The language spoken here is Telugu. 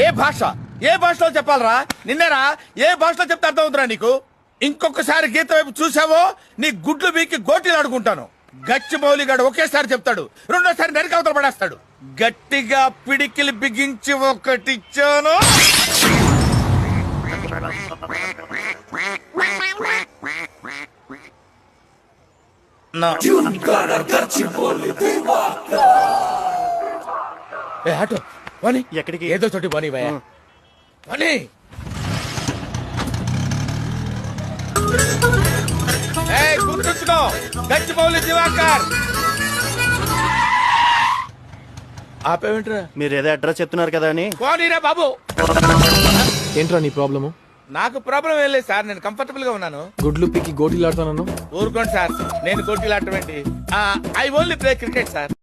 ఏ భాషలో చెప్పాలరా? నిన్నేరా ఏ భాషలో చెప్తే అర్థం అవుతురా నీకు? ఇంకొకసారి గీత వైపు చూసావో నీ గుడ్లు బీకి గోటీలు ఆడుకుంటాను. గచ్చి మౌలిగాడు ఒకేసారి చెప్తాడు, రెండోసారి నరికి అవతల పడేస్తాడు. గట్టిగా పిడికిలి బిగించి ఒకటిచ్చాను. ఆటో పోనీ, ఎక్కడికి? ఏదో చోటి పోనీ భయ పోనీ. గుర్తుంచుకో, గచ్చిబౌలి దివాకర్. ఆపేమిట్రా? మీరు ఏదో అడ్రస్ చెప్తున్నారు కదా అని. పోనీరా బాబు. ఏంట్రా నీ ప్రాబ్లము? నాకు ప్రాబ్లం ఏం లేదు సార్, నేను కంఫర్టబుల్ గా ఉన్నాను. గుడ్లు పిక్కి గోటీలాడుతాను. ఊరుకోండి సార్, నేను గోటీలాడటం ఏంటి? I only play cricket sir.